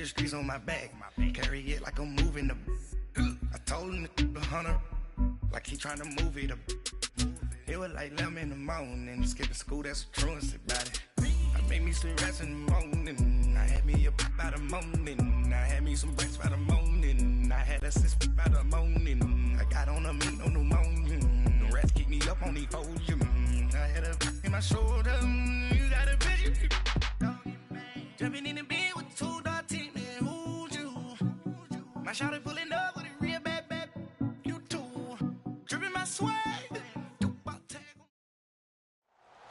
the streets on my back. Carry it like I'm moving the. I told him to 100, like he trying to move it up. It was like 11 in the morning, skipping school, that's what truancy about it. I made me some rest in the morning, I had me a pop by the morning, I had me some breakfast by the morning, I had a six by the morning, I got on a meat on the morning, the rats keep me up on the podium, I had a in my shoulder, you got a bitch, jumping in the bed with 2 dark teeth, man, who's you? My shawty pulling up with a real bad, you too, dripping my swag.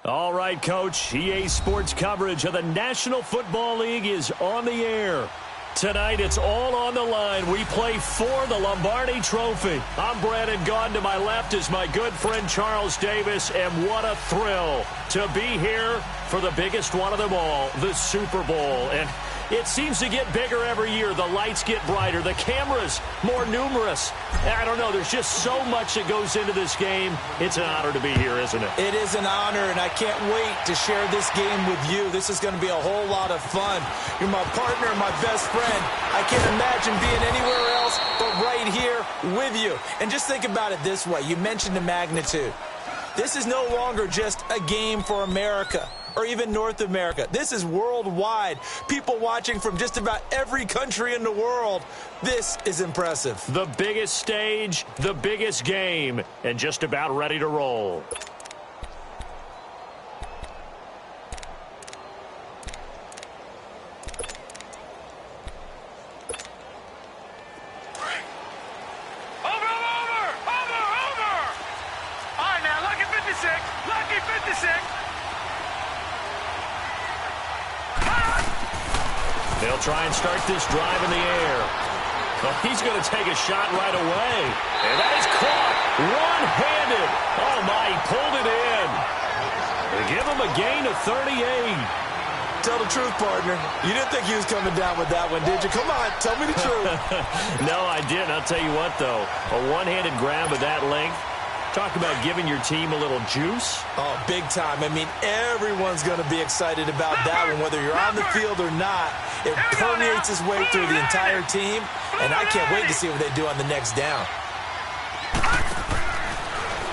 All right, Coach. EA Sports coverage of the National Football League is on the air. Tonight, it's all on the line. We play for the Lombardi Trophy. I'm Brandon Gaudin. To my left is my good friend Charles Davis, and what a thrill to be here for the biggest one of them all, the Super Bowl. And it seems to get bigger every year. The lights get brighter. The cameras more numerous. I don't know. There's just so much that goes into this game. It's an honor to be here, isn't it? It is an honor, and I can't wait to share this game with you. This is going to be a whole lot of fun. You're my partner, my best friend. I can't imagine being anywhere else but right here with you. And just think about it this way. You mentioned the magnitude. This is no longer just a game for America or even North America. This is worldwide. People watching from just about every country in the world. This is impressive. The biggest stage, the biggest game, and just about ready to roll. They'll try and start this drive in the air. Oh, he's going to take a shot right away. And that is caught one-handed. Oh, my, he pulled it in. They give him a gain of 38. Tell the truth, partner. You didn't think he was coming down with that one, did you? Come on, tell me the truth. No, I didn't. I'll tell you what, though. A one-handed grab of that length. Talk about giving your team a little juice. Oh, big time. I mean, everyone's going to be excited about that one, whether you're on the field or not. It permeates its way through the entire team, and I can't wait to see what they do on the next down.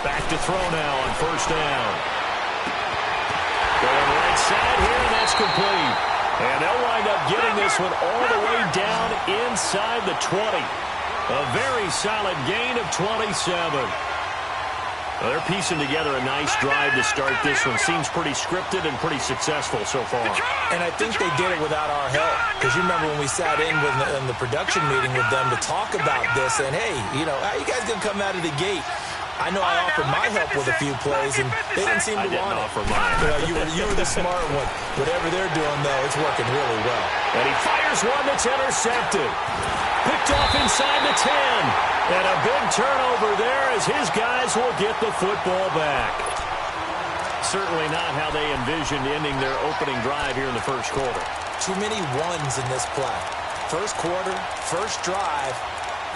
Back to throw now on first down. Going right side here, and that's complete. And they'll wind up getting this one all the way down inside the 20. A very solid gain of 27. Well, they're piecing together a nice drive to start this one. Seems pretty scripted and pretty successful so far. And I think they did it without our help. Because you remember when we sat in the production meeting with them to talk about this, and hey, you know, how you guys going to come out of the gate? I know I offered my help with a few plays, and they didn't seem to want it. I didn't offer mine. You were the smart one. Whatever they're doing, though, it's working really well. And he fires one that's intercepted. Picked off inside the 10. And a big turnover there as his guys will get the football back. Certainly not how they envisioned ending their opening drive here in the first quarter. Too many ones in this play. First quarter, first drive,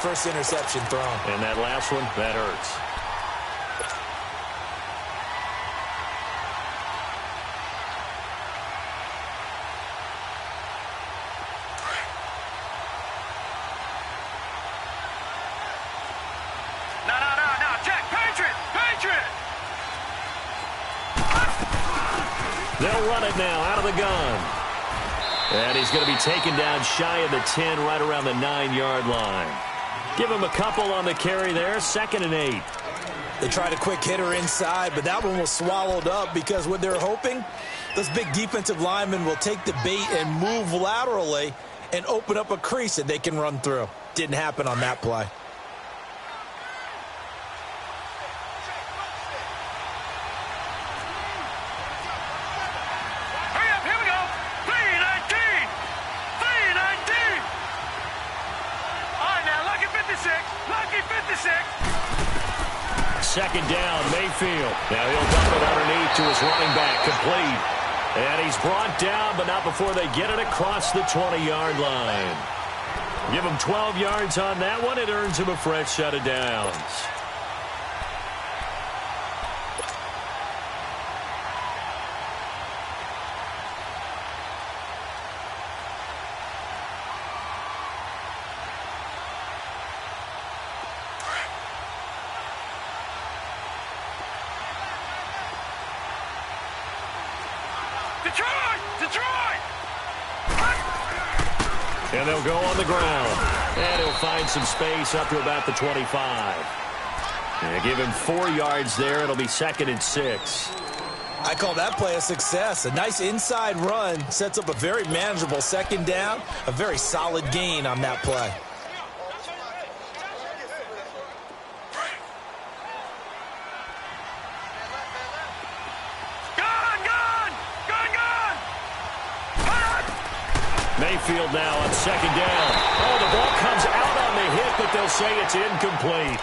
first interception thrown. And that last one, that hurts. They'll run it now out of the gun. And he's going to be taken down shy of the 10, right around the 9-yard line. Give him a couple on the carry there, 2nd and 8. They tried a quick hitter inside, but that one was swallowed up because what they're hoping, those big defensive linemen will take the bait and move laterally and open up a crease that they can run through. Didn't happen on that play. Second down, Mayfield. Now he'll dump it underneath to his running back, complete. And he's brought down, but not before they get it across the 20-yard line. Give him 12 yards on that one. It earns him a fresh set of downs. Detroit! And they'll go on the ground. And he'll find some space up to about the 25. And give him 4 yards there. It'll be 2nd and 6. I call that play a success. A nice inside run sets up a very manageable 2nd down. A very solid gain on that play. Mayfield now on 2nd down. Oh, the ball comes out on the hit, but they'll say it's incomplete.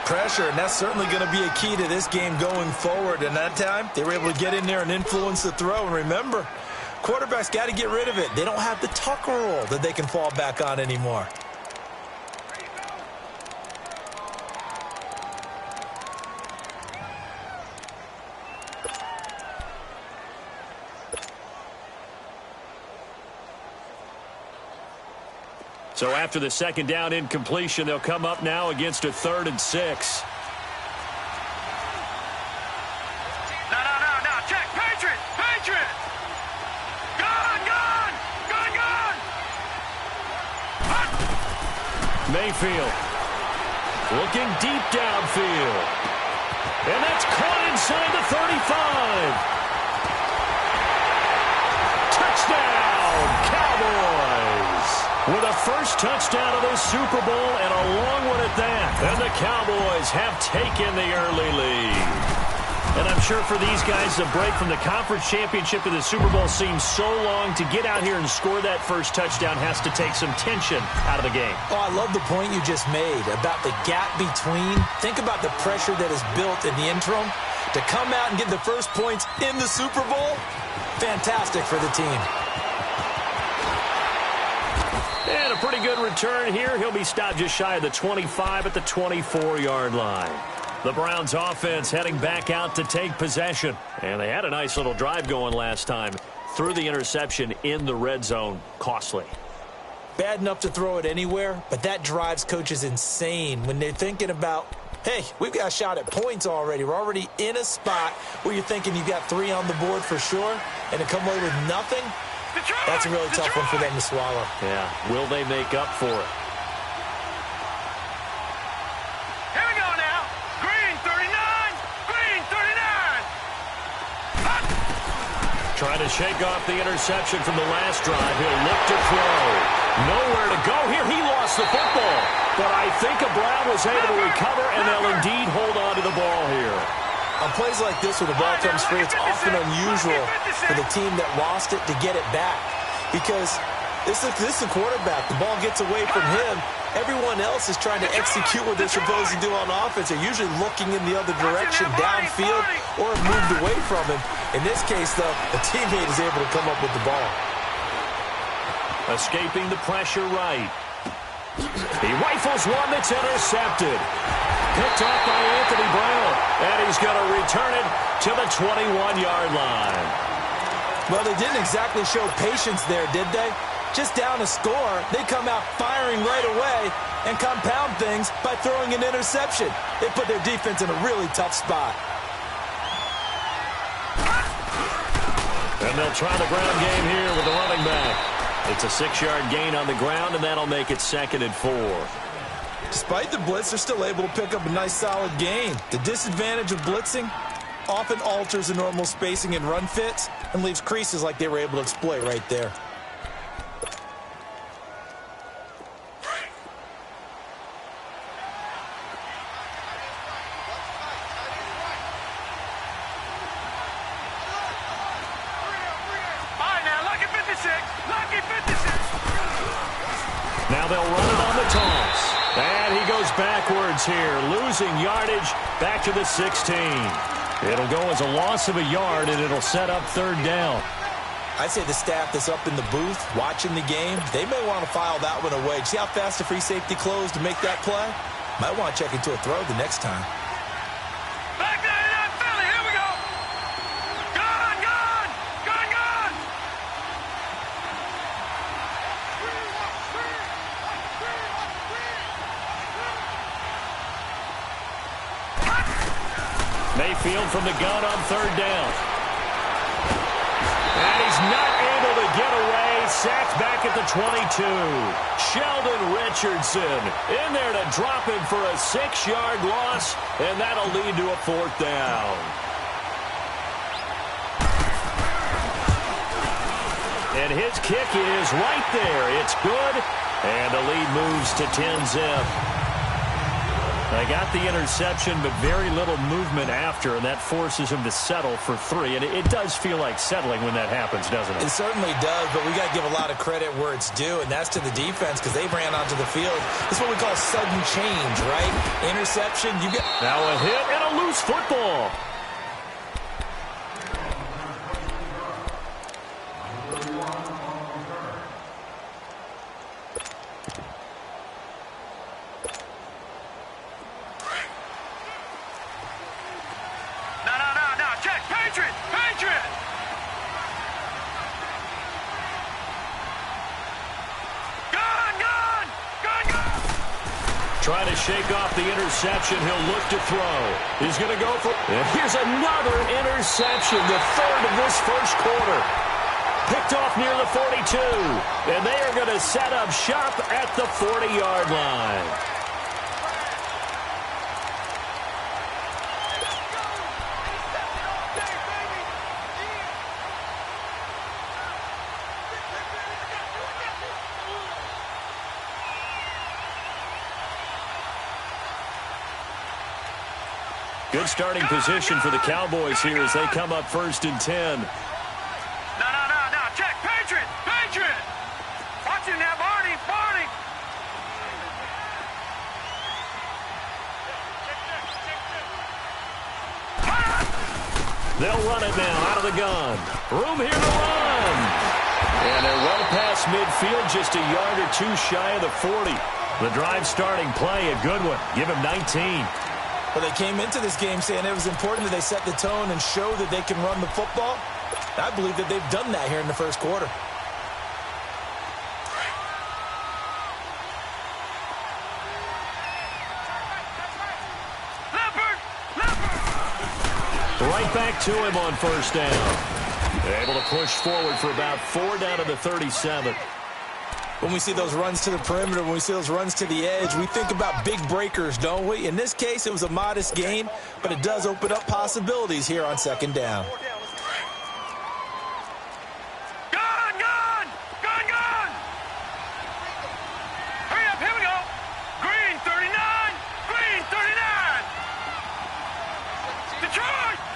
Pressure, and that's certainly going to be a key to this game going forward. And that time, they were able to get in there and influence the throw. And remember, quarterbacks got to get rid of it. They don't have the Tucker rule that they can fall back on anymore. So after the 2nd down incompletion, they'll come up now against a 3rd and 6. No. Check. Patriot! Gun! Mayfield looking deep downfield. And that's caught inside the 35. Touchdown, Cowboys! With a first touchdown of this Super Bowl and a long one at that. And the Cowboys have taken the early lead. And I'm sure for these guys, the break from the conference championship to the Super Bowl seems so long. To get out here and score that first touchdown has to take some tension out of the game. Oh, I love the point you just made about the gap between. Think about the pressure that is built in the interim. To come out and get the first points in the Super Bowl, fantastic for the team. And a pretty good return here. He'll be stopped just shy of the 25 at the 24-yard line. The Browns offense heading back out to take possession. And they had a nice little drive going last time. Threw the interception in the red zone. Costly. Bad enough to throw it anywhere, but that drives coaches insane when they're thinking about, hey, we've got a shot at points already. We're already in a spot where you're thinking you've got 3 on the board for sure, and to come away with nothing, that's a really tough one for them to swallow. Yeah, will they make up for it? Here we go now. Green 39. Trying to shake off the interception from the last drive. He'll look to throw. Nowhere to go here. He lost the football. But I think Brown was able to recover, and they'll indeed hold on to the ball here. On plays like this where the ball comes free, it's often unusual for the team that lost it to get it back. Because this is the quarterback. The ball gets away from him. Everyone else is trying to execute what they're supposed to do on offense. They're usually looking in the other direction, downfield, or moved away from him. In this case, though, a teammate is able to come up with the ball. Escaping the pressure right. He rifles one that's intercepted. Picked off by Anthony Brown. And he's going to return it to the 21-yard line. Well, they didn't exactly show patience there, did they? Just down a score, they come out firing right away and compound things by throwing an interception. They put their defense in a really tough spot. And they'll try the ground game here with the running back. It's a 6-yard gain on the ground, and that'll make it 2nd and 4. Despite the blitz, they're still able to pick up a nice solid gain. The disadvantage of blitzing often alters the normal spacing and run fits and leaves creases like they were able to exploit right there. Now they'll run it on the toss. And he goes backwards here, losing yardage back to the 16. It'll go as a loss of a yard, and it'll set up 3rd down. I'd say the staff that's up in the booth watching the game, they may want to file that one away. See how fast the free safety closed to make that play? Might want to check into a throw the next time. Back 99 Philly, here we go. Gun! Mayfield from the gun on 3rd down. And he's he's sacked back at the 22. Sheldon Richardson in there to drop him for a 6-yard loss, and that'll lead to a 4th down. And his kick is right there. It's good, and the lead moves to 10-zip. They got the interception, but very little movement after, and that forces him to settle for 3. And it does feel like settling when that happens, doesn't it? It certainly does, but we got to give a lot of credit where it's due, and that's to the defense because they ran onto the field. This is what we call sudden change, right? Interception, you get... Now a hit and a loose football. Trying to shake off the interception. He'll look to throw. He's going to go for... And here's another interception, the 3rd of this first quarter. Picked off near the 42. And they are going to set up shop at the 40-yard line. Good starting position for the Cowboys here as they come up 1st and 10. No. Check. Patriot. Watch him now, Barney. They'll run it now out of the gun. Room here to run. And they're well past midfield, just a yard or 2 shy of the 40. The drive starting play, a good one. Give him 19. Well, they came into this game saying it was important that they set the tone and show that they can run the football. I believe that they've done that here in the first quarter. Right back to him on 1st down. Able to push forward for about 4 down to the 37. When we see those runs to the perimeter, when we see those runs to the edge, we think about big breakers, don't we? In this case, it was a modest gain, but it does open up possibilities here on 2nd down. Gun! Hurry up, here we go. Green 39.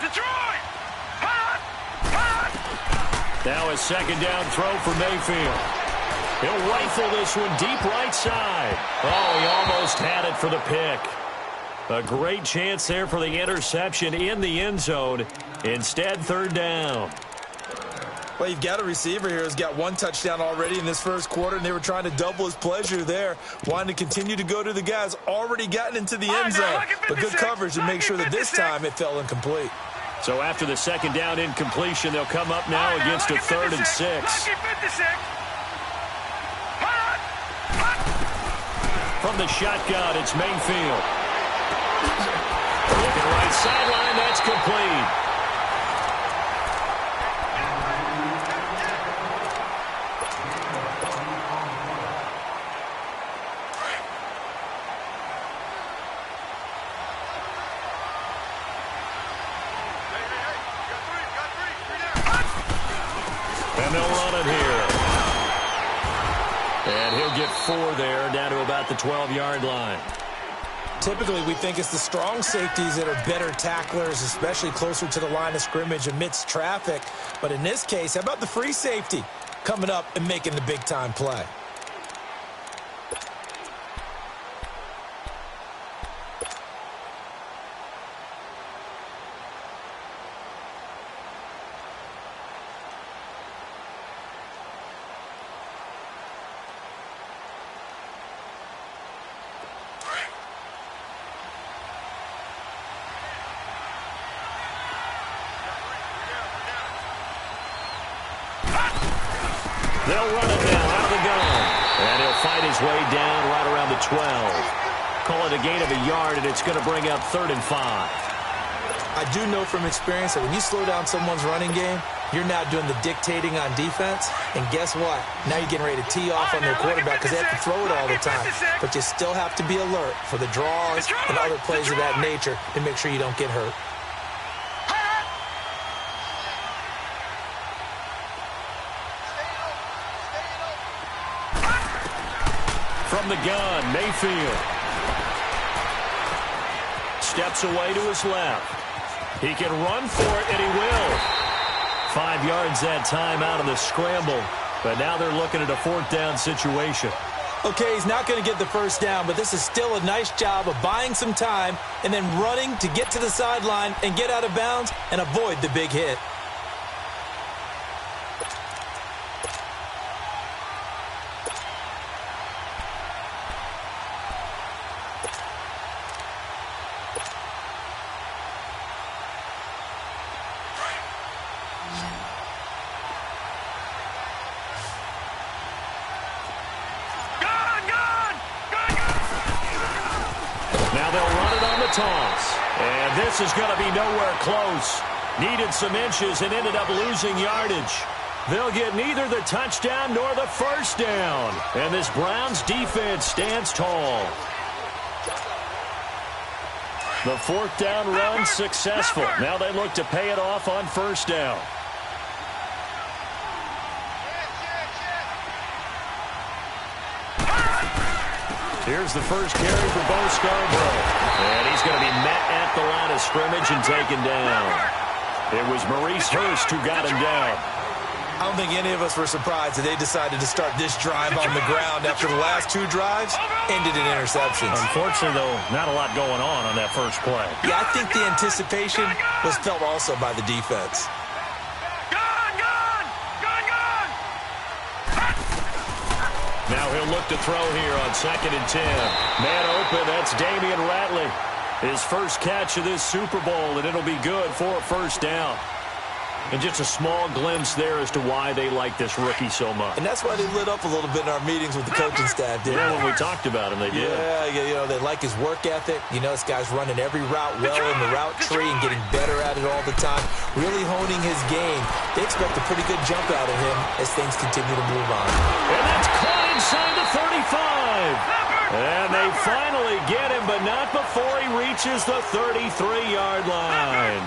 Detroit! Hot! Now a 2nd down throw for Mayfield. He'll rifle this one deep right side. Oh, he almost had it for the pick. A great chance there for the interception in the end zone. Instead, 3rd down. Well, you've got a receiver here who's got 1 touchdown already in this first quarter, and they were trying to double his pleasure there, wanting to continue to go to the guys already gotten into the end zone. But good coverage to make sure that this time it fell incomplete. So after the 2nd down incompletion, they'll come up now against a 3rd and 6. From the shotgun, it's Mayfield. Looking right sideline, that's complete. And they'll run it here. And he'll get 4 there, down to about the 12-yard line. Typically, we think it's the strong safeties that are better tacklers, especially closer to the line of scrimmage amidst traffic. But in this case, how about the free safety coming up and making the big-time play? They'll run it now out of the gun. And he'll fight his way down right around the 12. Call it a gain of a yard, and it's going to bring up 3rd and 5. I do know from experience that when you slow down someone's running game, You're now doing the dictating on defense, and guess what? Now you're getting ready to tee off on their quarterback because they have to throw it all the time. But you still have to be alert for the draws and other plays of that nature to make sure you don't get hurt. From the gun, Mayfield steps away to his left. He can run for it, and he will. 5 yards that time out of the scramble. But now they're looking at a 4th down situation. Okay, he's not going to get the first down, but this is still a nice job of buying some time and then running to get to the sideline and get out of bounds and avoid the big hit. Toss. And this is going to be nowhere close. Needed some inches and ended up losing yardage. They'll get neither the touchdown nor the first down. And this Browns defense stands tall. The 4th down run successful. Now they look to pay it off on first down. Here's the first carry for Bo Scarborough. And he's going to be met at the line of scrimmage and taken down. It was Maurice Hurst who got him down. I don't think any of us were surprised that they decided to start this drive on the ground after the last 2 drives ended in interceptions. Unfortunately, though, not a lot going on that first play. Yeah, I think the anticipation was felt also by the defense. Now he'll look to throw here on 2nd and 10. Man open, that's Damian Ratley. His first catch of this Super Bowl, and it'll be good for a first down. And just a small glimpse there as to why they like this rookie so much. And that's why they lit up a little bit in our meetings with the coaching staff, didn't they? Yeah, when we talked about him, they did. Yeah, you know, they like his work ethic. You know, this guy's running every route well in the route tree and getting better at it all the time, really honing his game. They expect a pretty good jump out of him as things continue to move on. And that's caught inside the 35. And they finally get him, but not before he reaches the 33-yard line.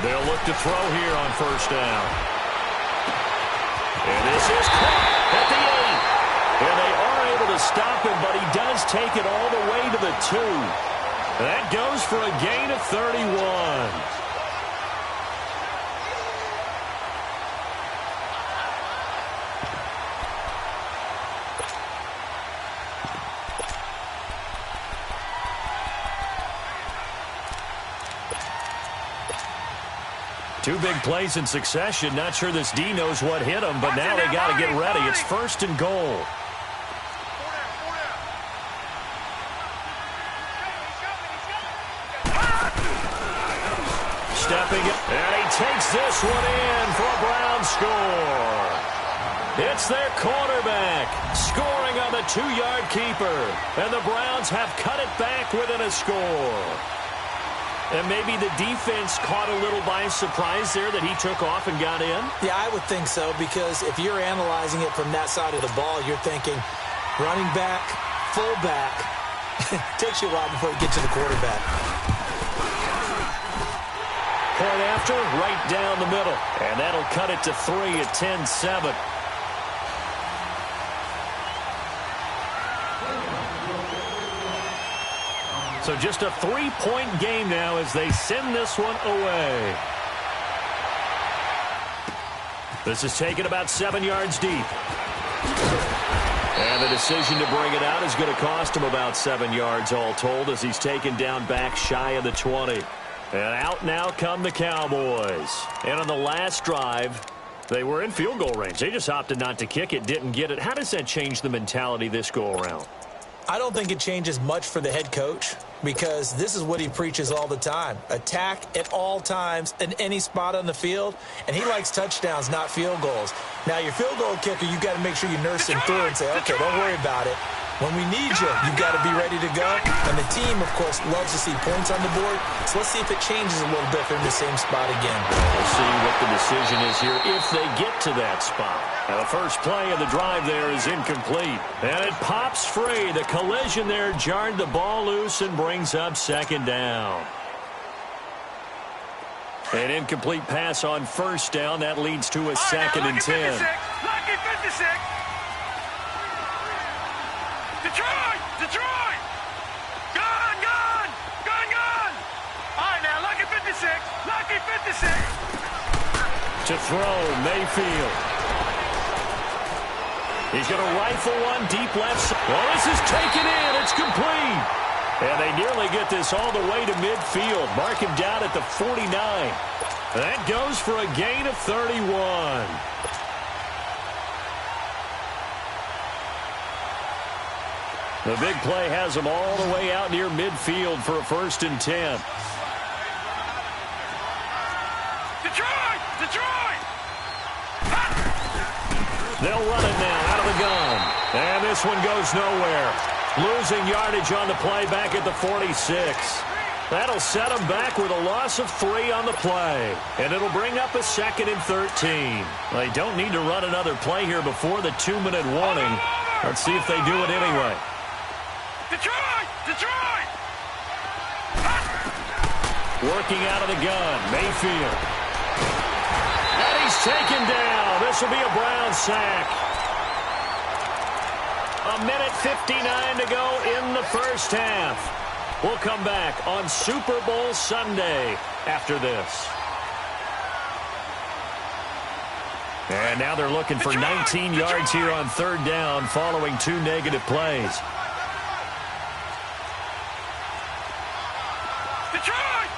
They'll look to throw here on first down. And this is caught at the 8. And they are able to stop him, but he does take it all the way to the 2. That goes for a gain of 31. Two big plays in succession. Not sure this D knows what hit him, but now they got to get ready. It's 1st and goal. Stepping up, and he takes this one in for a Brown score. It's their quarterback scoring on the 2-yard keeper, and the Browns have cut it back within a score. And maybe the defense caught a little by surprise there that he took off and got in? Yeah, I would think so, because if you're analyzing it from that side of the ball, you're thinking running back, fullback. Takes you a while before you get to the quarterback. Point after, right down the middle. And that'll cut it to 3 at 10-7. So just a 3-point game now as they send this one away. This is taken about 7 yards deep. And the decision to bring it out is going to cost him about 7 yards all told as he's taken down back shy of the 20. And out now come the Cowboys. And on the last drive, they were in field goal range. They just opted not to kick it, didn't get it. How does that change the mentality this go-around? I don't think it changes much for the head coach, because this is what he preaches all the time. Attack at all times in any spot on the field, and he likes touchdowns, not field goals. Now, your field goal kicker, you got to make sure you nurse him through and say, okay, don't worry about it. When we need you, you've got to be ready to go. And the team, of course, loves to see points on the board. So let's see if it changes a little bit from the same spot again. We'll see what the decision is here if they get to that spot. Now the first play of the drive there is incomplete. And it pops free. The collision there jarred the ball loose and brings up second down. An incomplete pass on first down. That leads to a second and 10. Lucky 56. Detroit! Gone! All right, now, Lucky 56. To throw, Mayfield. He's going to rifle one deep left. Well, this is taken in. It's complete. And they nearly get this all the way to midfield. Mark him down at the 49. That goes for a gain of 31. The big play has them all the way out near midfield for a 1st and 10. Detroit! They'll run it now out of the gun. And this one goes nowhere. Losing yardage on the play back at the 46. That'll set them back with a loss of 3 on the play. And it'll bring up a 2nd and 13. They don't need to run another play here before the 2-minute warning. Let's see if they do it anyway. Detroit! Working out of the gun, Mayfield. And he's taken down. This will be a Brown sack. 1:59 to go in the first half. We'll come back on Super Bowl Sunday after this. And now they're looking for 19 yards here on 3rd down following 2 negative plays. Detroit!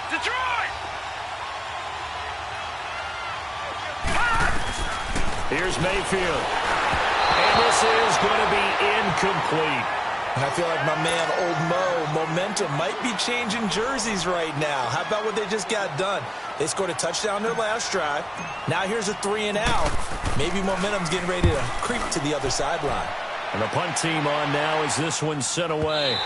Here's Mayfield. And this is going to be incomplete. And I feel like my man, Old Mo, momentum might be changing jerseys right now. How about what they just got done? They scored a touchdown their last drive. Now here's a 3 and out. Maybe momentum's getting ready to creep to the other sideline. And the punt team on now as this one's sent away.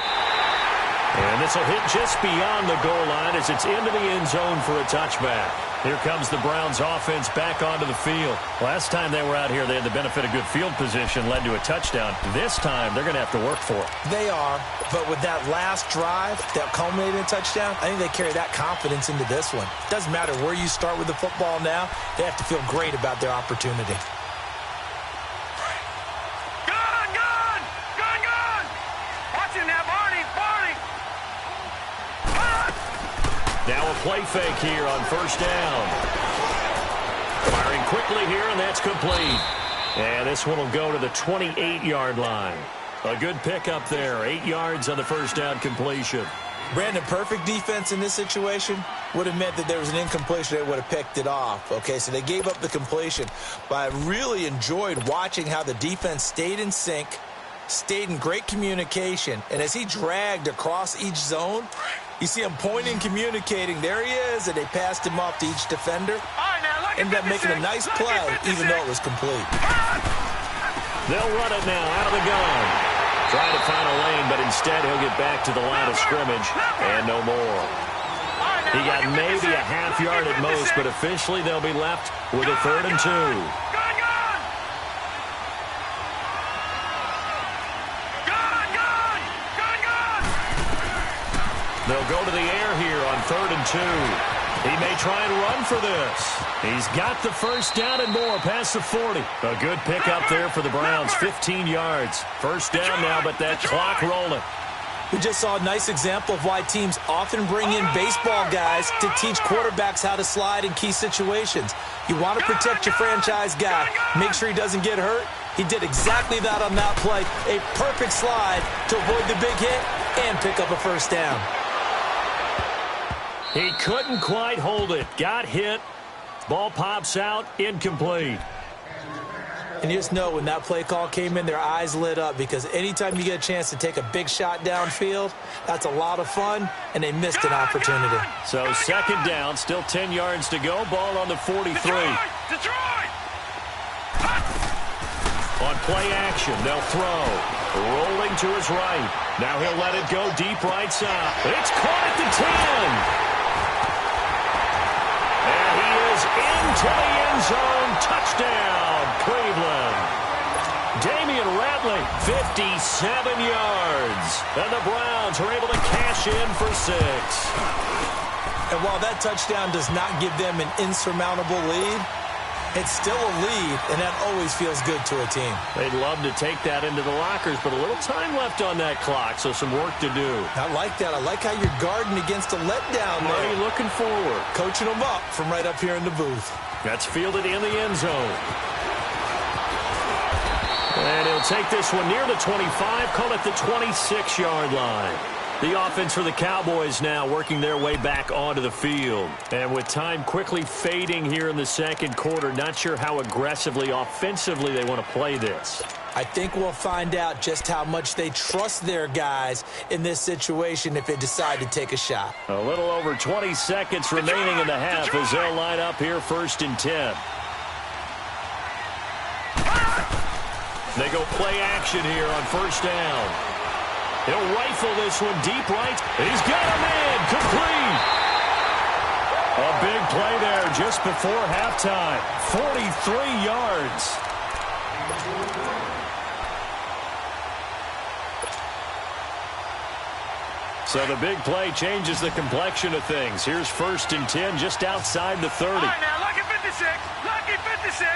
And this will hit just beyond the goal line as it's into the end zone for a touchback. Here comes the Browns offense back onto the field. Last time they were out here, they had the benefit of good field position, led to a touchdown. This time, they're going to have to work for it. They are, but with that last drive that culminated in a touchdown, I think they carry that confidence into this one. Doesn't matter where you start with the football now, they have to feel great about their opportunity. Now a play fake here on 1st down. Firing quickly here, and that's complete. And this one will go to the 28-yard line. A good pickup there. 8 yards on the 1st down completion. Brandon, perfect defense in this situation would have meant that there was an incompletion. They would have picked it off. Okay, so they gave up the completion. But I really enjoyed watching how the defense stayed in sync, stayed in great communication, and as he dragged across each zone, you see him pointing, communicating. There he is, and they passed him off to each defender. Ended up making a nice play, even though it was complete. They'll run it now out of the gun. Trying to find a lane, but instead he'll get back to the line of scrimmage and no more. He got maybe a half yard at most, but officially they'll be left with a 3rd and 2. They'll go to the air here on 3rd and 2. He may try and run for this. He's got the 1st down and more past the 40. A good pickup there for the Browns, 15 yards. 1st down now, but that clock rolling. We just saw a nice example of why teams often bring in baseball guys to teach quarterbacks how to slide in key situations. You want to protect your franchise guy. Make sure he doesn't get hurt. He did exactly that on that play. A perfect slide to avoid the big hit and pick up a 1st down. He couldn't quite hold it. Got hit. Ball pops out. Incomplete. And you just know when that play call came in, their eyes lit up because anytime you get a chance to take a big shot downfield, that's a lot of fun, and they missed an opportunity. So 2nd down, still 10 yards to go. Ball on the 43. Detroit! On play action, they'll throw. Rolling to his right. Now he'll let it go deep right side. It's caught at the 10. And he is into the end zone. Touchdown, Cleveland. Damian Ratley, 57 yards. And the Browns are able to cash in for 6. And while that touchdown does not give them an insurmountable lead, it's still a lead, and that always feels good to a team. They'd love to take that into the lockers, but a little time left on that clock, so some work to do. I like that. I like how you're guarding against a letdown there. Already looking forward. Coaching them up from right up here in the booth. That's fielded in the end zone. And he'll take this one near the 25, call it the 26-yard line. The offense for the Cowboys now working their way back onto the field. And with time quickly fading here in the second quarter, not sure how aggressively, offensively they want to play this. I think we'll find out just how much they trust their guys in this situation if they decide to take a shot. A little over 20 seconds remaining in the half as they'll line up here 1st and 10. They go play action here on 1st down. He'll rifle this one deep right. He's got a man complete. A big play there just before halftime. 43 yards. So the big play changes the complexion of things. Here's 1st and 10 just outside the 30. All right, now, lucky 56. Lucky 56.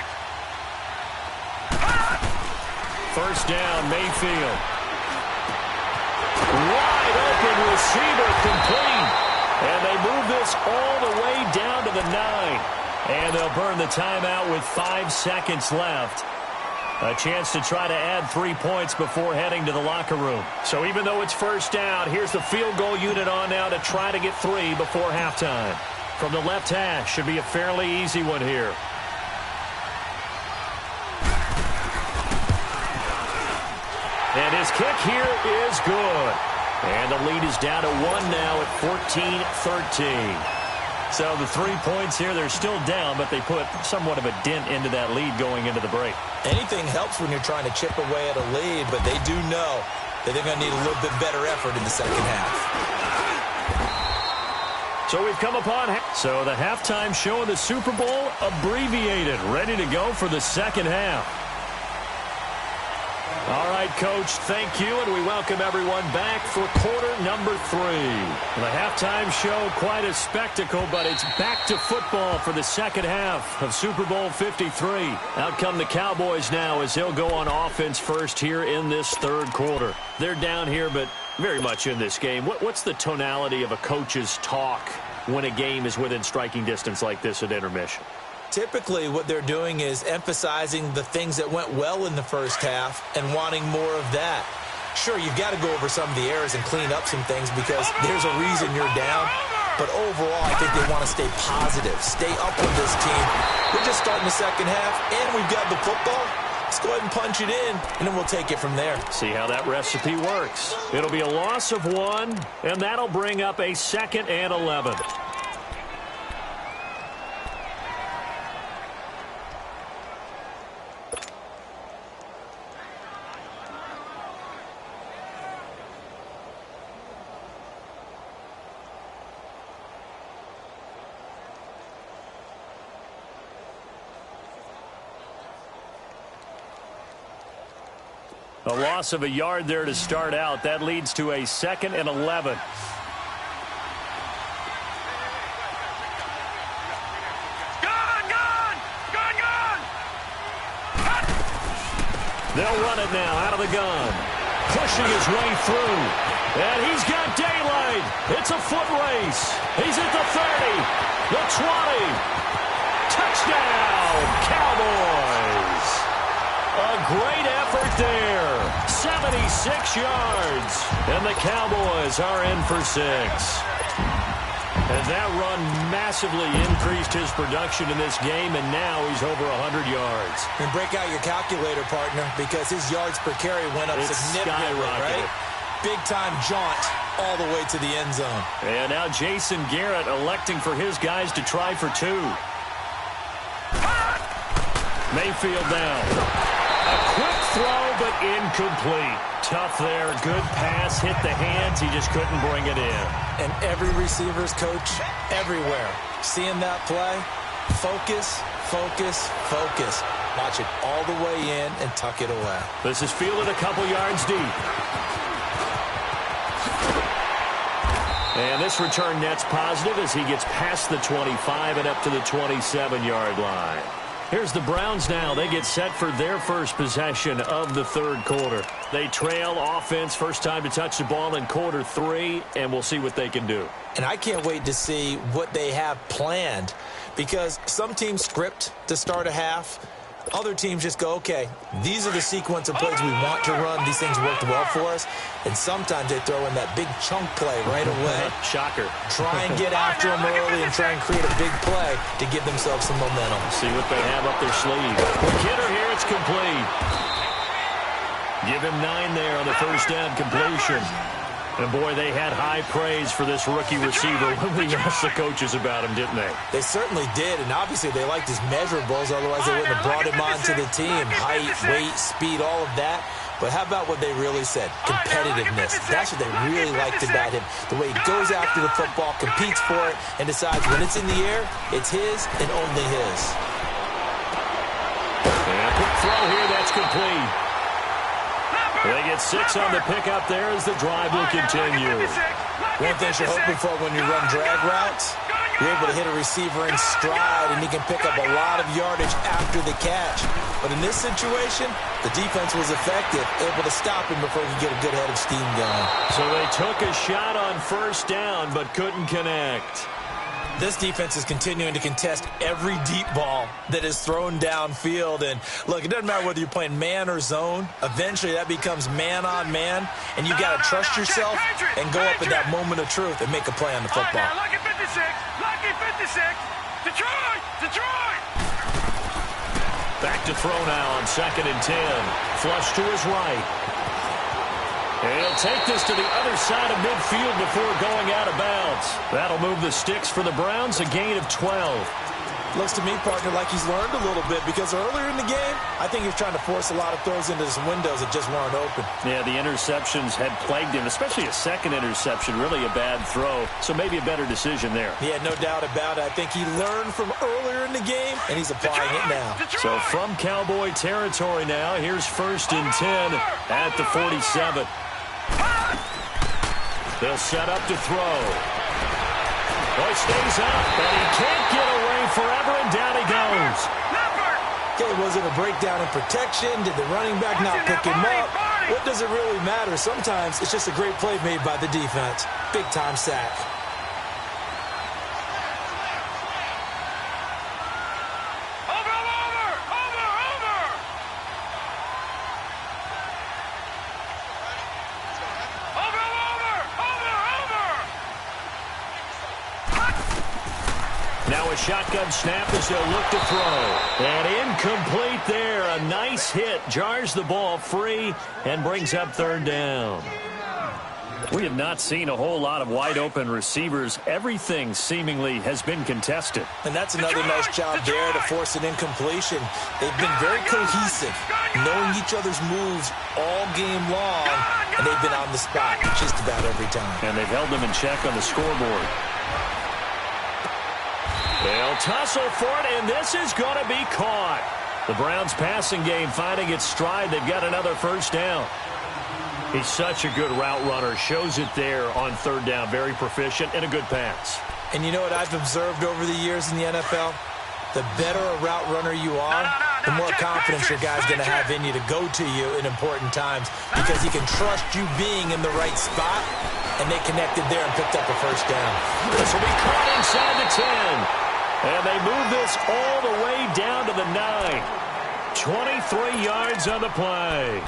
1st down, Mayfield. Wide open receiver complete. And they move this all the way down to the 9. And they'll burn the timeout with 5 seconds left. A chance to try to add 3 points before heading to the locker room. So even though it's 1st down, here's the field goal unit on now to try to get 3 before halftime. From the left hash, should be a fairly easy one here. And his kick here is good. And the lead is down to 1 now at 14-13. So the 3 points here, they're still down, but they put somewhat of a dent into that lead going into the break. Anything helps when you're trying to chip away at a lead, but they do know that they're going to need a little bit better effort in the second half. So we've come upon so the halftime show of the Super Bowl abbreviated, ready to go for the second half. All right, Coach, thank you, and we welcome everyone back for quarter number 3. The halftime show, quite a spectacle, but it's back to football for the second half of Super Bowl 53. Out come the Cowboys now as they'll go on offense first here in this third quarter. They're down here, but very much in this game. What's the tonality of a coach's talk when a game is within striking distance like this at intermission? Typically, what they're doing is emphasizing the things that went well in the first half and wanting more of that. Sure, you've got to go over some of the errors and clean up some things because there's a reason you're down. But overall, I think they want to stay positive, stay up with this team. We're just starting the second half, and we've got the football. Let's go ahead and punch it in, and then we'll take it from there. See how that recipe works. It'll be a loss of 1, and that'll bring up a 2nd and 11. A loss of a yard there to start out. That leads to a 2nd and 11. They'll run it now out of the gun. Pushing his way through. And he's got daylight. It's a foot race. He's at the 30, the 20. Touchdown, Cowboys. A great effort there. 76 yards. And the Cowboys are in for 6. And that run massively increased his production in this game, and now he's over 100 yards. And break out your calculator, partner, because his yards per carry went up significantly, right? Big-time jaunt all the way to the end zone. And now Jason Garrett electing for his guys to try for 2. Mayfield down. A quick throw, but incomplete. Tough there. Good pass. Hit the hands. He just couldn't bring it in. And every receiver's coach everywhere, seeing that play, focus, focus, focus. Watch it all the way in and tuck it away. This is fielded a couple yards deep. And this return net's positive as he gets past the 25 and up to the 27-yard line. Here's the Browns now. They get set for their first possession of the third quarter. They trail offense, first time to touch the ball in quarter 3, and we'll see what they can do. And I can't wait to see what they have planned, because some teams script to start a half. Other teams just go, okay, these are the sequence of plays we want to run. These things worked well for us. And sometimes they throw in that big chunk play right away. Shocker. Try and get after them early and try and create a big play to give themselves some momentum. See what they have up their sleeve. Kidder here, it's complete. Give him 9 there on the first down completion. And, boy, they had high praise for this rookie receiver when we asked the coaches about him, didn't they? They certainly did, and obviously they liked his measurables. Otherwise, they wouldn't have brought him onto the team. Height, weight, speed, all of that. But how about what they really said? Competitiveness. That's what they really liked about him. The way he goes after the football, competes for it, and decides when it's in the air, it's his and only his. And a quick throw here, that's complete. They get 6 on the pickup there as the drive will continue. One thing you're hoping for when you run drag routes, you're able to hit a receiver in stride, and he can pick up a lot of yardage after the catch. But in this situation, the defense was effective, able to stop him before he could get a good head of steam going. So they took a shot on first down, but couldn't connect. This defense is continuing to contest every deep ball that is thrown downfield. And, look, it doesn't matter whether you're playing man or zone. Eventually, that becomes man on man. And you've got to trust yourself and go up at that moment of truth and make a play on the football. Lucky 56. Lucky 56. Detroit. Detroit. Back to throw now on 2nd and 10. Flush to his right. And he'll take this to the other side of midfield before going out of bounds. That'll move the sticks for the Browns, a gain of 12. Looks to me, partner, like he's learned a little bit, because earlier in the game, I think he was trying to force a lot of throws into some windows that just weren't open. Yeah, the interceptions had plagued him, especially a second interception, really a bad throw. So maybe a better decision there. Yeah, no doubt about it. I think he learned from earlier in the game, and he's applying it now. So from Cowboy territory now, here's 1st and 10 at the 47. They'll set up to throw. Boy stays up, but he can't get away forever, and down he goes. Okay, was it a breakdown in protection? Did the running back not pick him up? What does it really matter? Sometimes it's just a great play made by the defense. Big-time sack. Now a shotgun snap as they'll look to throw. And incomplete there. A nice hit. Jars the ball free and brings up 3rd down. We have not seen a whole lot of wide-open receivers. Everything seemingly has been contested. And that's another nice job there to force an incompletion. They've been very cohesive, knowing each other's moves all game long, and they've been on the spot just about every time. And they've held them in check on the scoreboard. They'll tussle for it, and this is going to be caught. The Browns' passing game finding its stride. They've got another first down. He's such a good route runner. Shows it there on 3rd down. Very proficient and a good pass. And you know what I've observed over the years in the NFL? The better a route runner you are, the more confidence your guy's going to have in you to go to you in important times, because he can trust you being in the right spot, and they connected there and picked up a first down. This will be caught inside the 10. And they move this all the way down to the 9. 23 yards on the play.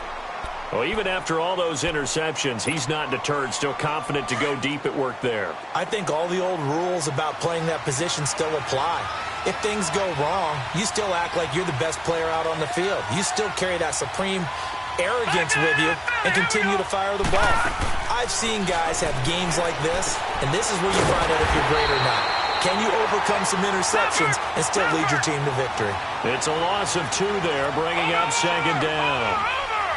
Well, even after all those interceptions, he's not deterred, still confident to go deep at work there. I think all the old rules about playing that position still apply. If things go wrong, you still act like you're the best player out on the field. You still carry that supreme arrogance with you and continue to fire the ball. I've seen guys have games like this, and this is where you find out if you're great or not. Can you overcome some interceptions and still lead your team to victory? It's a loss of 2 there, bringing up second down.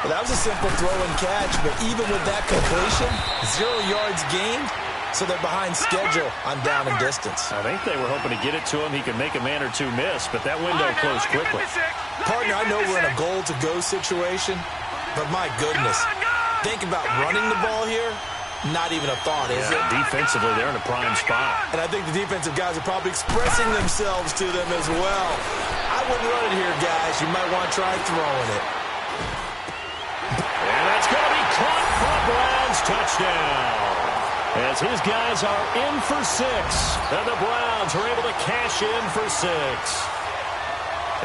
Well, that was a simple throw and catch, but even with that completion, 0 yards gained, so they're behind schedule on down and distance. I think they were hoping to get it to him. He could make a man or 2 miss, but that window closed quickly. Partner, I know we're in a goal-to-go situation, but my goodness, think about running the ball here. Not even a thought, is it? Defensively, they're in a prime spot. And I think the defensive guys are probably expressing themselves to them as well. I wouldn't run it here, guys. You might want to try throwing it. And that's going to be caught for a Browns touchdown. As his guys are in for 6. And the Browns are able to cash in for 6.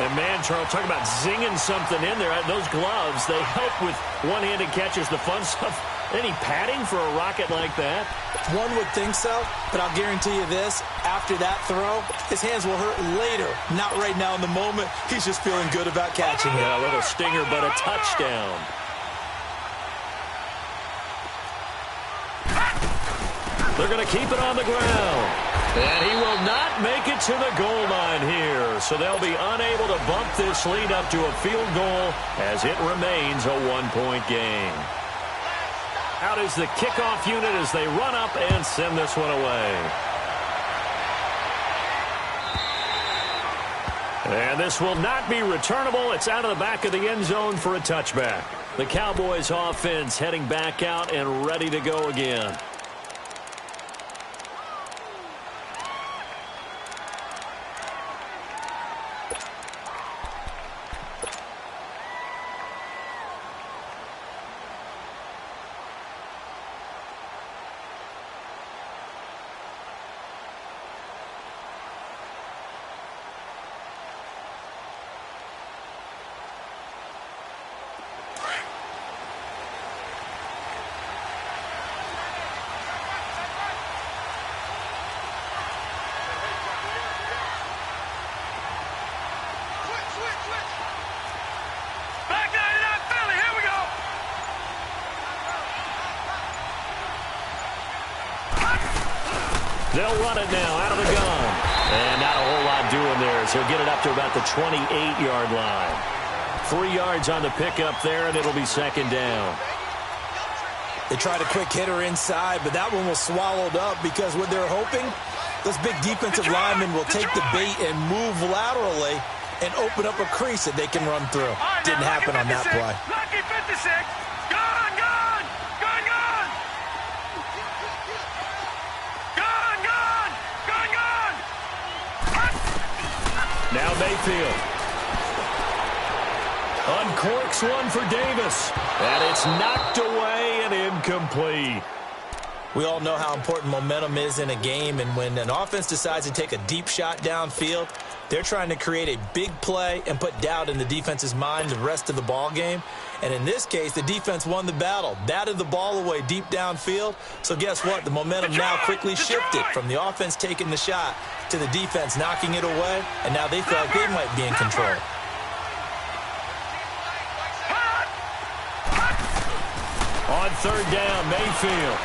And man, Charles, talk about zinging something in there. Those gloves, they help with one-handed catches, the fun stuff. Any padding for a rocket like that? One would think so, but I'll guarantee you this. After that throw, his hands will hurt later. Not right now in the moment. He's just feeling good about catching it. Yeah, a little stinger, but a touchdown. They're going to keep it on the ground. And he will not make it to the goal line here. So they'll be unable to bump this lead up to a field goal as it remains a 1-point game. Out is the kickoff unit as they run up and send this one away. And this will not be returnable. It's out of the back of the end zone for a touchback. The Cowboys offense heading back out and ready to go again. They'll run it now out of the gun. And not a whole lot doing there, so he'll get it up to about the 28-yard line. 3 yards on the pickup there, and it'll be second down. They tried a quick hitter inside, but that one was swallowed up because what they're hoping, those big defensive linemen will take the bait and move laterally and open up a crease that they can run through. Didn't happen on that play. Lucky 56. Gone, gone. Gone, gone. Gone, gone. Gone, gone. Now Mayfield. Uncorks one for Davis. And it's knocked away and incomplete. We all know how important momentum is in a game, and when an offense decides to take a deep shot downfield, they're trying to create a big play and put doubt in the defense's mind the rest of the ball game. And in this case, the defense won the battle, batted the ball away deep downfield. So guess what? The momentum now quickly shifted from the offense taking the shot to the defense knocking it away, and now they feel like they might be in control. On third down, Mayfield.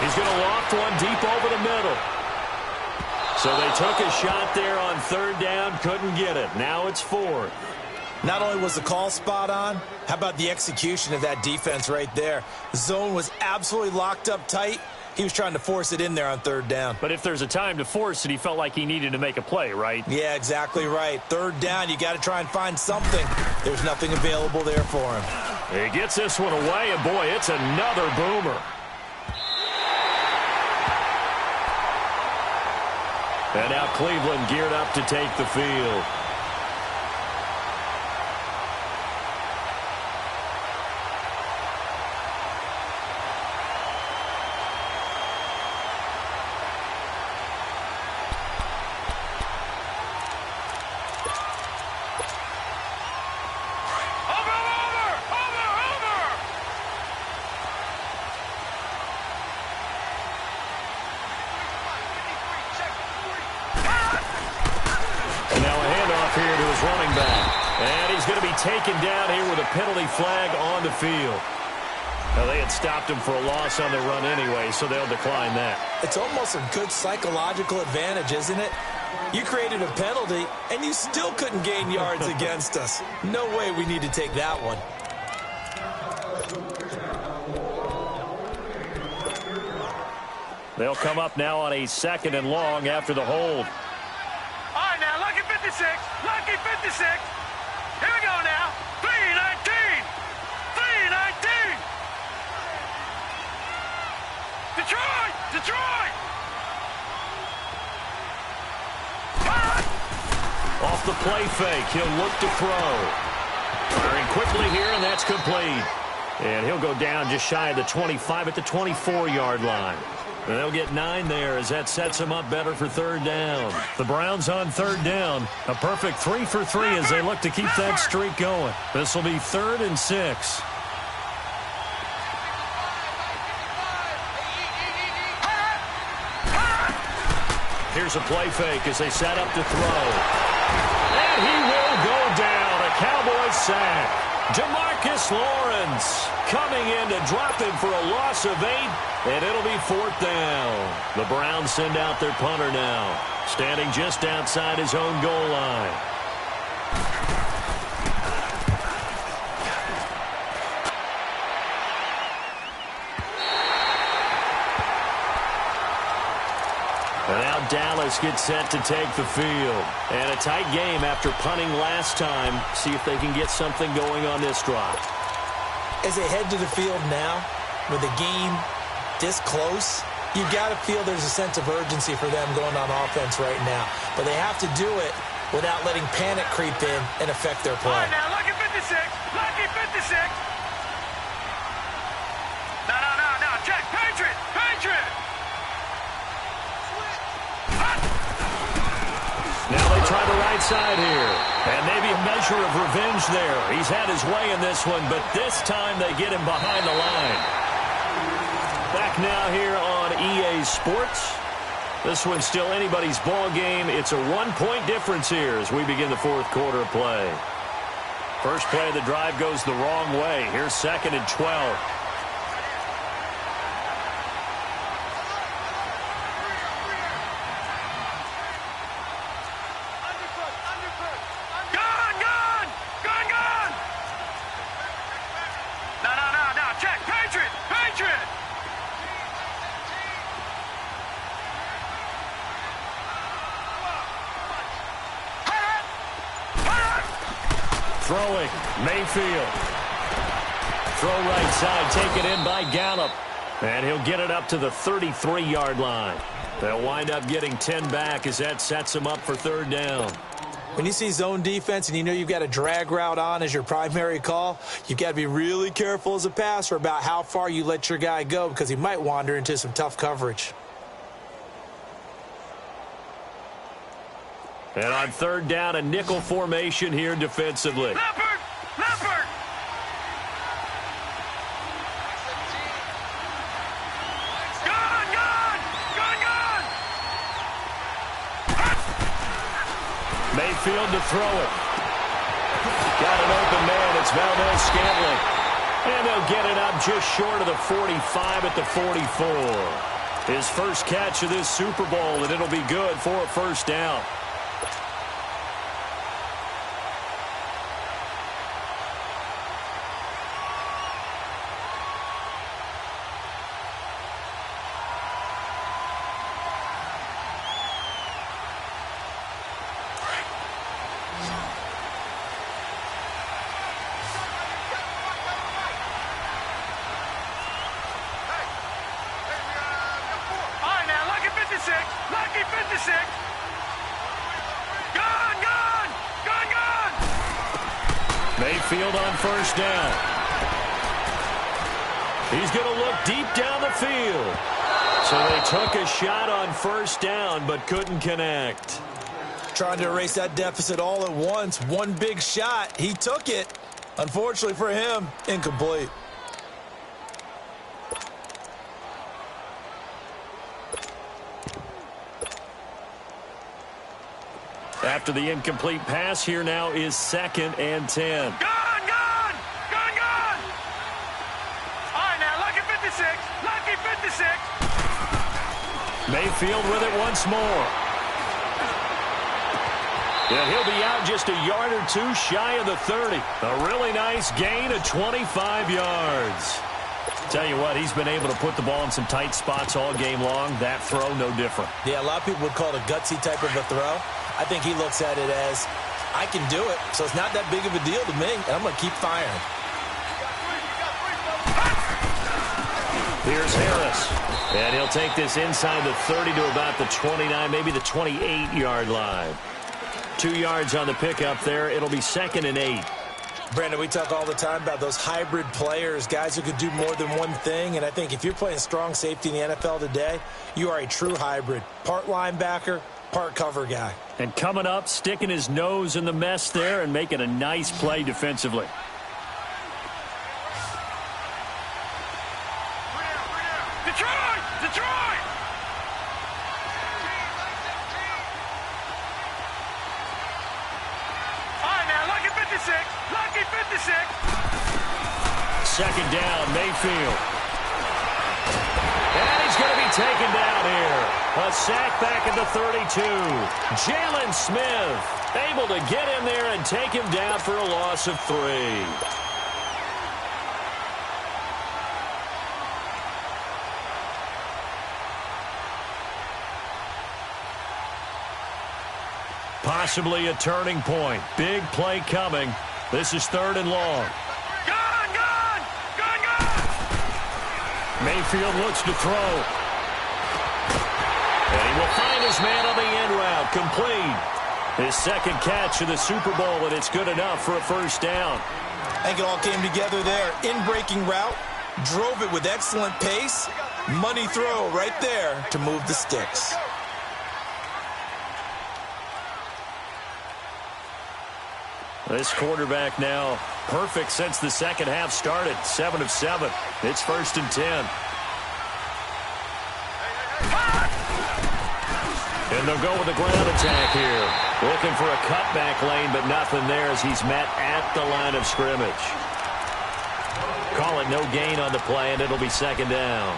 He's going to loft one deep over the middle. So they took a shot there on third down, couldn't get it. Now it's fourth. Not only was the call spot on, how about the execution of that defense right there? The zone was absolutely locked up tight. He was trying to force it in there on third down. But if there's a time to force it, he felt like he needed to make a play, right? Yeah, exactly right. Third down, you got to try and find something. There's nothing available there for him. He gets this one away, and boy, it's another boomer. And now Cleveland geared up to take the field. Taken down here with a penalty flag on the field. Now, they had stopped him for a loss on the run anyway, so they'll decline that. It's almost a good psychological advantage, isn't it? You created a penalty, and you still couldn't gain yards against us. No way we need to take that one. They'll come up now on a 2nd and long after the hold. All right, now, lucky 56. Lucky 56. Here we go now. 3-19. 3-19. Detroit! Detroit! Off the play fake, he'll look to throw. Firing quickly here, and that's complete. And he'll go down just shy of the 25 at the 24-yard line. And they'll get 9 there as that sets them up better for 3rd down. The Browns on 3rd down. A perfect 3 for 3 as they look to keep that streak going. This will be 3rd and 6. Here's a play fake as they set up to throw. And he will go down. A Cowboys sack. Demarcus Lawrence coming in to drop him for a loss of 8, and it'll be 4th down. The Browns send out their punter now, standing just outside his own goal line. And now Dallas gets set to take the field. And a tight game after punting last time. See if they can get something going on this drive. As they head to the field now, with the game this close, you've got to feel there's a sense of urgency for them going on offense right now. But they have to do it without letting panic creep in and affect their play. All right, now, lucky 56. Lucky 56. No. Check. Patriot. Patriot. Now they try the right side here. And maybe a measure of revenge there. He's had his way in this one, but this time they get him behind the line. Back now here on EA Sports. This one's still anybody's ball game. It's a 1-point difference here as we begin the 4th quarter of play. First play of the drive goes the wrong way. Here's 2nd and 12. Throwing, Mayfield. Throw right side, taken in by Gallup. And he'll get it up to the 33-yard line. They'll wind up getting 10 back as that sets them up for 3rd down. When you see zone defense and you know you've got a drag route on as your primary call, you've got to be really careful as a passer about how far you let your guy go because he might wander into some tough coverage. And on 3rd down, a nickel formation here defensively. Leopard! Leopard! Gun! Mayfield to throw it. Got an open man. It's Valdez-Scantling. And they'll get it up just short of the 45 at the 44. His first catch of this Super Bowl, and it'll be good for a 1st down. Lucky 56. Gun! Mayfield on 1st down. He's going to look deep down the field. So they took a shot on 1st down, but couldn't connect. Trying to erase that deficit all at once. One big shot. He took it. Unfortunately for him, incomplete. After the incomplete pass, here now is 2nd and 10. Gun! All right, now, Mayfield with it once more. And he'll be out just a yard or two shy of the 30. A really nice gain of 25 yards. Tell you what, he's been able to put the ball in some tight spots all game long. That throw, no different. Yeah, a lot of people would call it a gutsy type of a throw. I think he looks at it as, I can do it, so it's not that big of a deal to me, and I'm going to keep firing. Here's Harris. And he'll take this inside the 30 to about the 29, maybe the 28-yard line. 2 yards on the pickup there. It'll be 2nd and 8. Brandon, we talk all the time about those hybrid players, guys who could do more than one thing. And I think if you're playing strong safety in the NFL today, you are a true hybrid. Part linebacker, part cover guy. And coming up, sticking his nose in the mess there and making a nice play defensively. Detroit! Detroit! All right, now, lucky 56. Lucky 56. 2nd down, Mayfield. And he's going to be taken down here. A sack back at the 32. Jalen Smith able to get in there and take him down for a loss of 3. Possibly a turning point. Big play coming. This is 3rd and long. Gone, gone! Gone, gone! Mayfield looks to throw. And he will find his man on the end route. Complete. His 2nd catch of the Super Bowl, and it's good enough for a 1st down. I think it all came together there. In-breaking route, drove it with excellent pace. Money throw right there to move the sticks. This quarterback now perfect since the 2nd half started. 7 of 7. It's 1st and 10. And they'll go with the ground attack here. Looking for a cutback lane, but nothing there as he's met at the line of scrimmage. Call it no gain on the play, and it'll be 2nd down.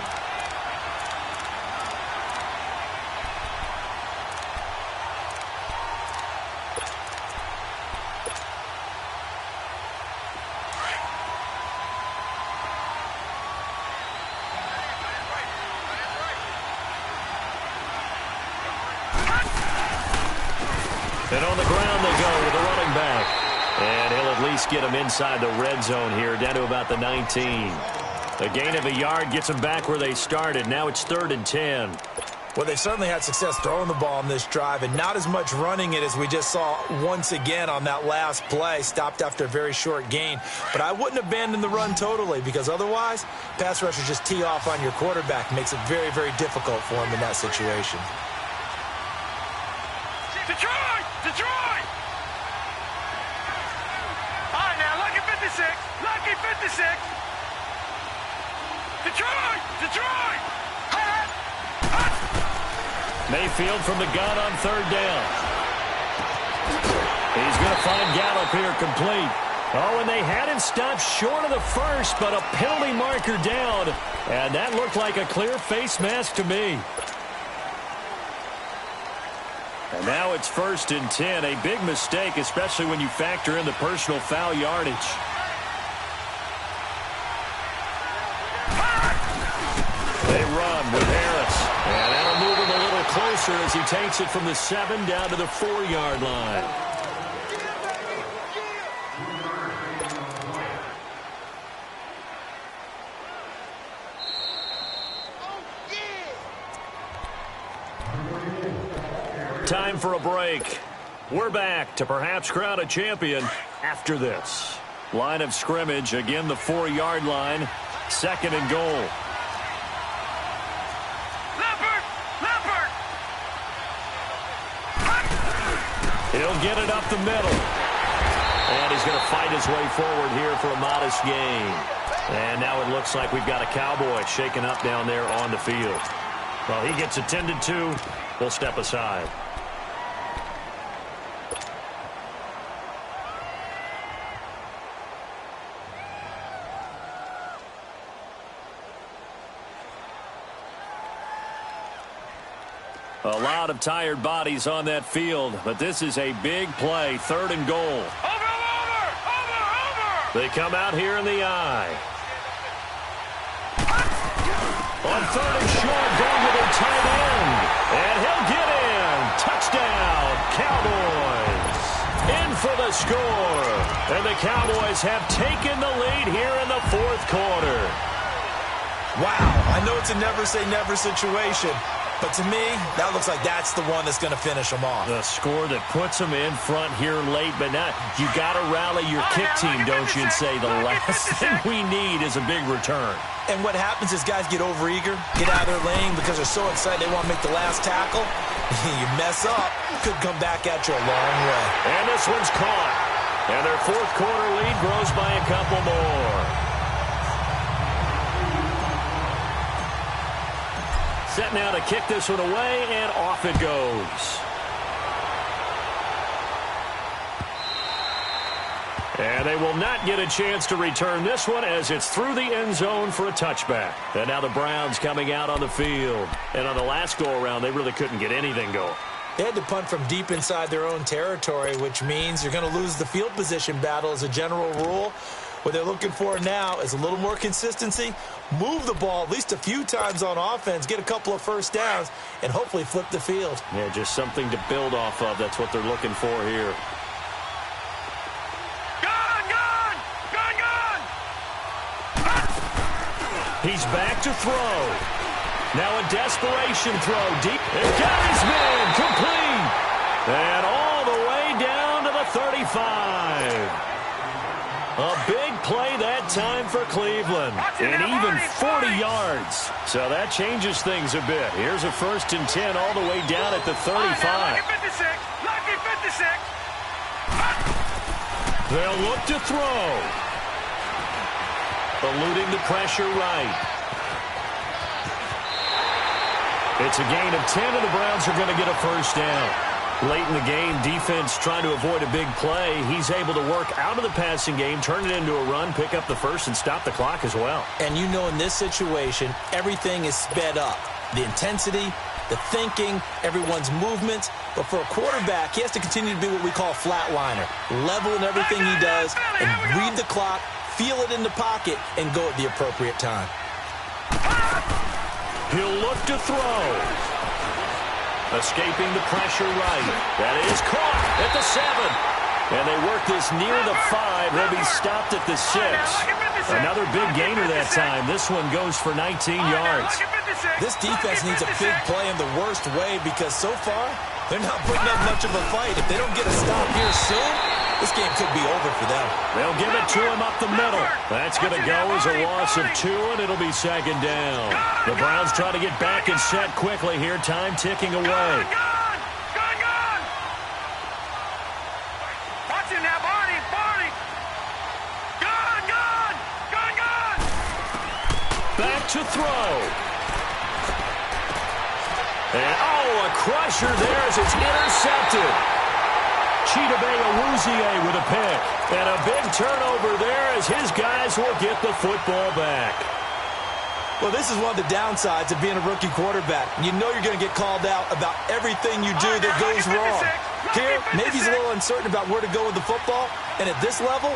And on the ground they go with the running back. And he'll at least get him inside the red zone here, down to about the 19. A gain of a yard gets them back where they started. Now it's 3rd and 10. Well, they certainly had success throwing the ball on this drive, and not as much running it as we just saw once again on that last play. Stopped after a very short gain. But I wouldn't abandon the run totally, because otherwise, pass rushers just tee off on your quarterback. Makes it very, very difficult for him in that situation. Detroit! Detroit! All right, now, lucky 56. Lucky 56. Detroit! Detroit! Mayfield from the gun on 3rd down. He's going to find Gallup here complete. Oh, and they had him stopped short of the 1st, but a penalty marker down. And that looked like a clear face mask to me. And now it's 1st and 10. A big mistake, especially when you factor in the personal foul yardage. They run with Harris. And that'll move him a little closer as he takes it from the 7 down to the 4-yard line. Time for a break. We're back to perhaps crown a champion after this. Line of scrimmage, again the 4-yard line. 2nd and goal. Leopard! Leopard! He'll get it up the middle. And he's going to fight his way forward here for a modest gain. And now it looks like we've got a Cowboy shaken up down there on the field. Well, he gets attended to. We'll step aside. A lot of tired bodies on that field, but this is a big play, 3rd and goal. Over! They come out here in the eye. On 3rd and short, going to their tight end. And he'll get in. Touchdown, Cowboys. In for the score. And the Cowboys have taken the lead here in the 4th quarter. Wow, I know it's a never-say-never situation, but to me, that looks like that's the one that's going to finish them off. The score that puts them in front here late, but now you got to rally your kick team, don't you, and say the last thing we need is a big return. And what happens is guys get overeager, get out of their lane because they're so excited they want to make the last tackle. You mess up, could come back at you a long way. And this one's caught. And their 4th quarter lead grows by a couple more. Set now to kick this one away, and off it goes. And they will not get a chance to return this one as it's through the end zone for a touchback. And now the Browns coming out on the field. And on the last go-around, they really couldn't get anything going. They had to punt from deep inside their own territory, which means you're going to lose the field position battle as a general rule. What they're looking for now is a little more consistency, move the ball at least a few times on offense, get a couple of first downs, and hopefully flip the field. Yeah, just something to build off of. That's what they're looking for here. He's back to throw. Now a desperation throw. Deep. And got his man. Complete. And all the way down to the 35. A big play that time for Cleveland. And even 40 yards. So that changes things a bit. Here's a 1st and 10 all the way down at the 35. Lucky 56. They'll look to throw. Eluding the pressure right. It's a gain of 10, and the Browns are going to get a first down. Late in the game, defense trying to avoid a big play. He's able to work out of the passing game, turn it into a run, pick up the first, and stop the clock as well. And you know in this situation, everything is sped up. The intensity, the thinking, everyone's movements. But for a quarterback, he has to continue to be what we call a flatliner. Level in everything he does and read the clock, feel it in the pocket, and go at the appropriate time. He'll look to throw. Escaping the pressure right. That is caught at the 7. And they work this near the 5. He'll be stopped at the 6. Another big gainer that time. This one goes for 19 yards. This defense needs a big play in the worst way because so far, they're not putting up much of a fight. If they don't get a stop here soon, this game could be over for them. They'll give it to him up the middle. That's going to go as a loss of 2, and it'll be 2nd down. The Browns try to get back and set quickly here. Time ticking away. Gone! Watch it now, Barney! Gone! Back to throw. And, a crusher there as it's intercepted. Chidobe with a pick. And a big turnover there as his guys will get the football back. Well, this is one of the downsides of being a rookie quarterback. You know you're going to get called out about everything you do that goes wrong. Here, maybe he's a little uncertain about where to go with the football. And at this level,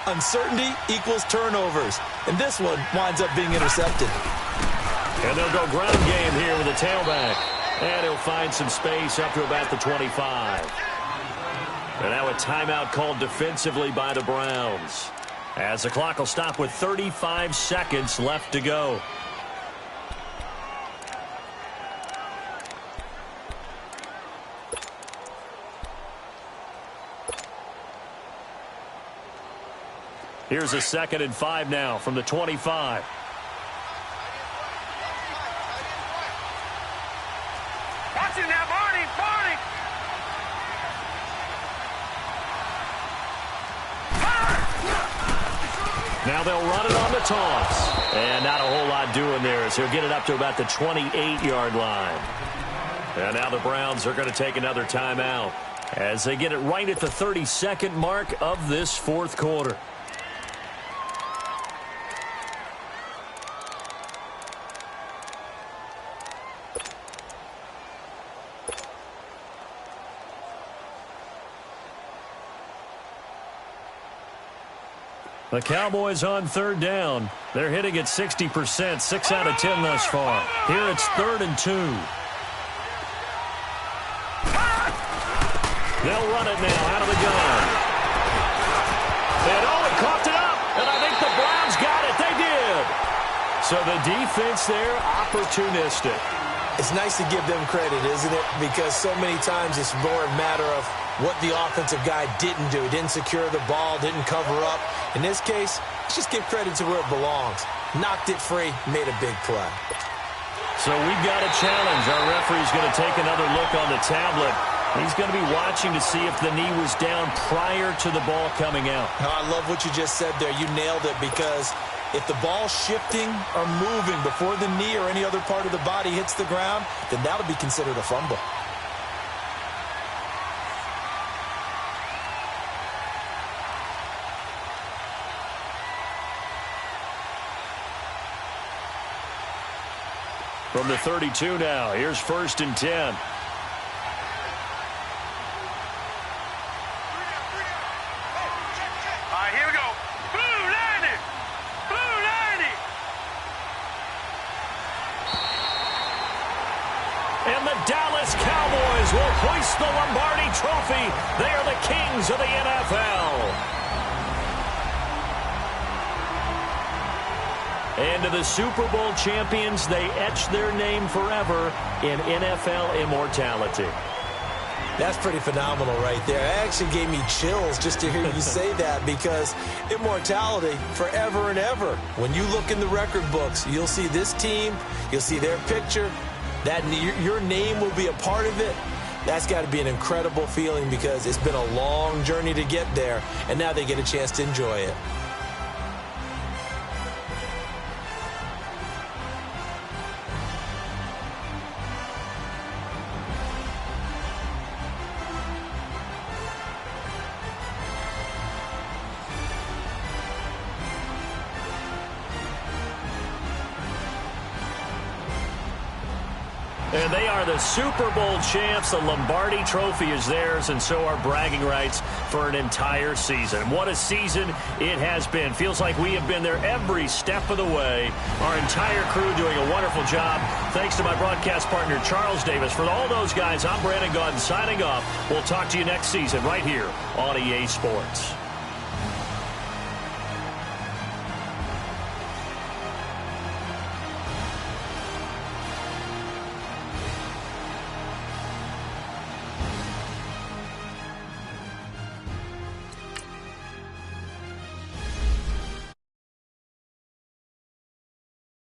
uncertainty equals turnovers. And this one winds up being intercepted. And they'll go ground game here with a tailback. And he'll find some space up to about the 25. And now a timeout called defensively by the Browns. As the clock will stop with 35 seconds left to go. Here's a 2nd and 5 now from the 25. Watch it now, Barney! Now they'll run it on the toss. And not a whole lot doing there as he'll get it up to about the 28-yard line. And now the Browns are going to take another timeout as they get it right at the 32nd mark of this 4th quarter. The Cowboys on third down. They're hitting at 60%, 6 out of 10 thus far. Here it's 3rd and 2. They'll run it now out of the gun. And Owen coughed it up, and I think the Browns got it. They did. So the defense there, opportunistic. It's nice to give them credit, isn't it? Because so many times it's more a matter of what the offensive guy didn't do. He didn't secure the ball, didn't cover up. In this case, let's just give credit to where it belongs. Knocked it free, made a big play. So we've got a challenge. Our referee's going to take another look on the tablet. He's going to be watching to see if the knee was down prior to the ball coming out. Oh, I love what you just said there. You nailed it, because if the ball's shifting or moving before the knee or any other part of the body hits the ground, then that'll be considered a fumble. From the 32 now, here's 1st and 10. And the Dallas Cowboys will hoist the Lombardi Trophy. They are the kings of the NFL. And to the Super Bowl champions, they etch their name forever in NFL immortality. That's pretty phenomenal right there. It actually gave me chills just to hear you say that, because immortality forever and ever. When you look in the record books, you'll see this team, you'll see their picture. That your name will be a part of it. That's got to be an incredible feeling, because it's been a long journey to get there, and now they get a chance to enjoy it. And they are the Super Bowl champs. The Lombardi Trophy is theirs, and so are bragging rights for an entire season. What a season it has been. Feels like we have been there every step of the way. Our entire crew doing a wonderful job. Thanks to my broadcast partner, Charles Davis. For all those guys, I'm Brandon Gaudin signing off. We'll talk to you next season right here on EA Sports.